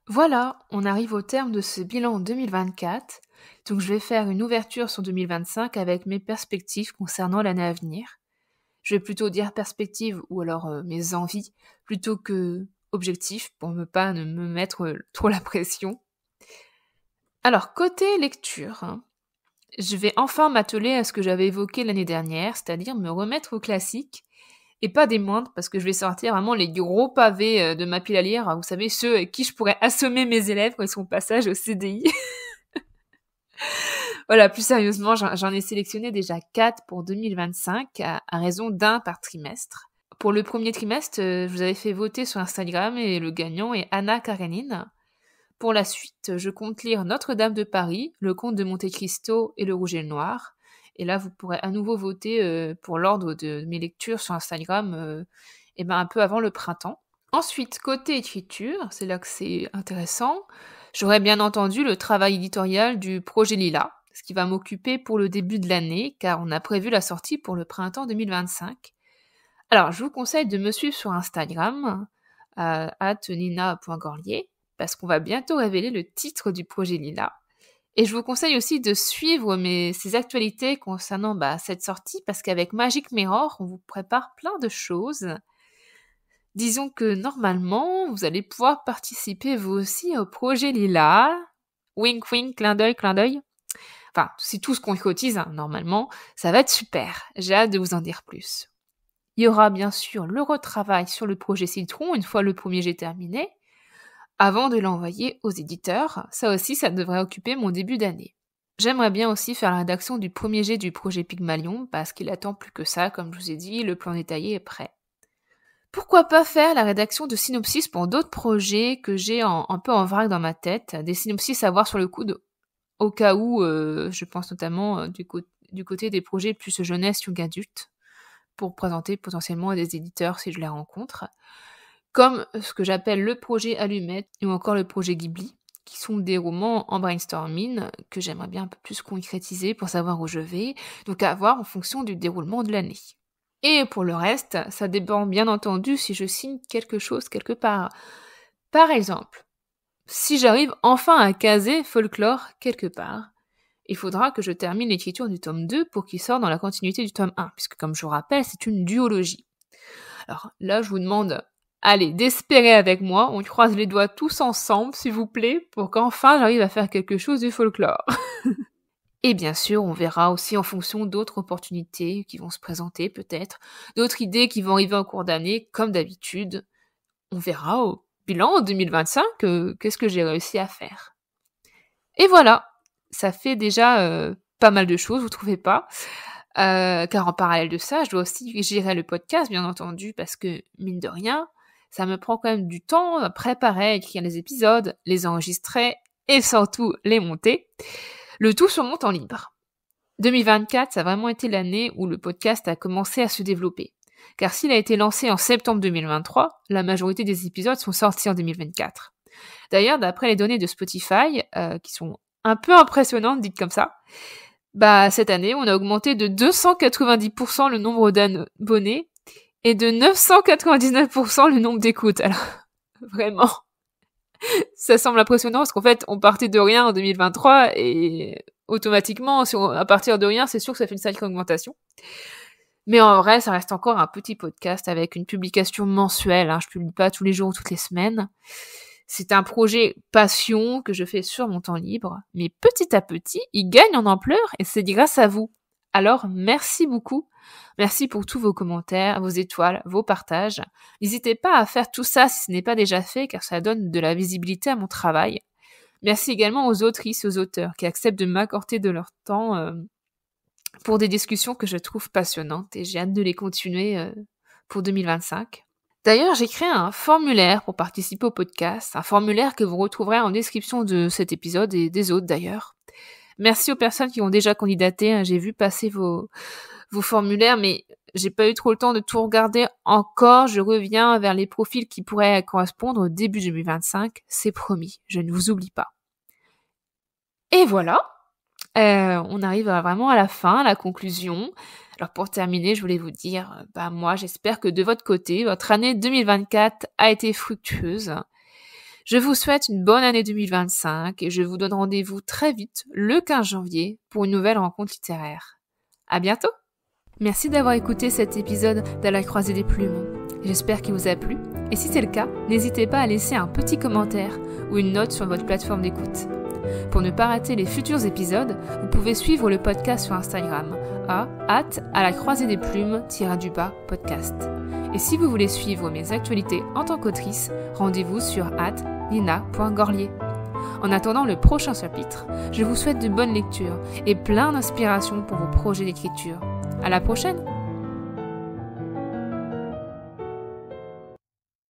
Voilà, on arrive au terme de ce bilan 2024, donc je vais faire une ouverture sur 2025 avec mes perspectives concernant l'année à venir. Je vais plutôt dire perspectives ou alors mes envies, plutôt que objectifs, pour ne me mettre trop la pression. Alors, côté lecture, je vais enfin m'atteler à ce que j'avais évoqué l'année dernière, c'est-à-dire me remettre aux classiques, et pas des moindres, parce que je vais sortir vraiment les gros pavés de ma pile à lire, vous savez, ceux avec qui je pourrais assommer mes élèves quand ils sont au passage au CDI. Voilà, plus sérieusement, j'en ai sélectionné déjà 4 pour 2025, à raison d'un par trimestre. Pour le premier trimestre, je vous avais fait voter sur Instagram, et le gagnant est Anna Karenine. Pour la suite, je compte lire Notre-Dame de Paris, Le Comte de Monte-Cristo et Le Rouge et le Noir. Et là, vous pourrez à nouveau voter pour l'ordre de mes lectures sur Instagram, un peu avant le printemps. Ensuite, côté écriture, c'est là que c'est intéressant, j'aurai bien entendu le travail éditorial du projet Lila, ce qui va m'occuper pour le début de l'année, car on a prévu la sortie pour le printemps 2025. Alors, je vous conseille de me suivre sur Instagram, @nina.gorlier, parce qu'on va bientôt révéler le titre du projet Lila. Et je vous conseille aussi de suivre ces actualités concernant cette sortie, parce qu'avec Magic Mirror, on vous prépare plein de choses. Disons que normalement, vous allez pouvoir participer vous aussi au projet Lila. Wink wink, clin d'œil, clin d'œil. Enfin, si tout se concrétise, normalement, ça va être super. J'ai hâte de vous en dire plus. Il y aura bien sûr le retravail sur le projet Citron une fois le premier jet terminé, avant de l'envoyer aux éditeurs. Ça aussi, ça devrait occuper mon début d'année. J'aimerais bien aussi faire la rédaction du premier jet du projet Pygmalion, parce qu'il attend plus que ça, comme je vous ai dit, le plan détaillé est prêt. Pourquoi pas faire la rédaction de synopsis pour d'autres projets que j'ai un peu en vrac dans ma tête, des synopsis à voir sur le coude, au cas où, je pense notamment du côté des projets plus jeunesse, young adulte, pour présenter potentiellement à des éditeurs si je les rencontre, comme ce que j'appelle le projet Allumette ou encore le projet Ghibli, qui sont des romans en brainstorming que j'aimerais bien un peu plus concrétiser pour savoir où je vais, donc à voir en fonction du déroulement de l'année. Et pour le reste, ça dépend bien entendu si je signe quelque chose quelque part. Par exemple, si j'arrive enfin à caser folklore quelque part, il faudra que je termine l'écriture du tome 2 pour qu'il sorte dans la continuité du tome 1, puisque comme je vous rappelle, c'est une duologie. Alors là, je vous demande, allez, d'espérer avec moi, on croise les doigts tous ensemble, s'il vous plaît, pour qu'enfin j'arrive à faire quelque chose du folklore. Et bien sûr, on verra aussi en fonction d'autres opportunités qui vont se présenter peut-être, d'autres idées qui vont arriver en cours d'année, comme d'habitude. On verra au bilan 2025 qu'est-ce que j'ai réussi à faire. Et voilà, ça fait déjà pas mal de choses, vous trouvez pas ? Car en parallèle de ça, je dois aussi gérer le podcast, bien entendu, parce que, mine de rien, ça me prend quand même du temps à préparer, écrire les épisodes, les enregistrer et surtout les monter. Le tout sur mon temps libre. 2024, ça a vraiment été l'année où le podcast a commencé à se développer. Car s'il a été lancé en septembre 2023, la majorité des épisodes sont sortis en 2024. D'ailleurs, d'après les données de Spotify, qui sont un peu impressionnantes, dites comme ça, cette année, on a augmenté de 290% le nombre d'abonnés et de 999% le nombre d'écoutes. Alors, vraiment, ça semble impressionnant parce qu'en fait, on partait de rien en 2023 et automatiquement, à partir de rien, c'est sûr que ça fait une sacrée augmentation. Mais en vrai, ça reste encore un petit podcast avec une publication mensuelle. Je publie pas tous les jours ou toutes les semaines. C'est un projet passion que je fais sur mon temps libre, mais petit à petit, il gagne en ampleur et c'est grâce à vous. Alors, merci beaucoup. Merci pour tous vos commentaires, vos étoiles, vos partages. N'hésitez pas à faire tout ça si ce n'est pas déjà fait, car ça donne de la visibilité à mon travail. Merci également aux autrices et aux auteurs qui acceptent de m'accorder de leur temps pour des discussions que je trouve passionnantes et j'ai hâte de les continuer pour 2025. D'ailleurs, j'ai créé un formulaire pour participer au podcast, un formulaire que vous retrouverez en description de cet épisode et des autres d'ailleurs. Merci aux personnes qui ont déjà candidaté, j'ai vu passer vos formulaires, mais j'ai pas eu trop le temps de tout regarder encore. Je reviens vers les profils qui pourraient correspondre au début 2025, c'est promis, je ne vous oublie pas. Et voilà, on arrive vraiment à la fin, à la conclusion. Alors pour terminer, je voulais vous dire, moi j'espère que de votre côté, votre année 2024 a été fructueuse. Je vous souhaite une bonne année 2025 et je vous donne rendez-vous très vite, le 15 janvier, pour une nouvelle rencontre littéraire. À bientôt! Merci d'avoir écouté cet épisode d'À la croisée des plumes. J'espère qu'il vous a plu et si c'est le cas, n'hésitez pas à laisser un petit commentaire ou une note sur votre plateforme d'écoute. Pour ne pas rater les futurs épisodes, vous pouvez suivre le podcast sur Instagram à la croisée des plumes _podcast. Et si vous voulez suivre mes actualités en tant qu'autrice, rendez-vous sur @nina.gorlier. En attendant le prochain chapitre, je vous souhaite de bonnes lectures et plein d'inspiration pour vos projets d'écriture. À la prochaine!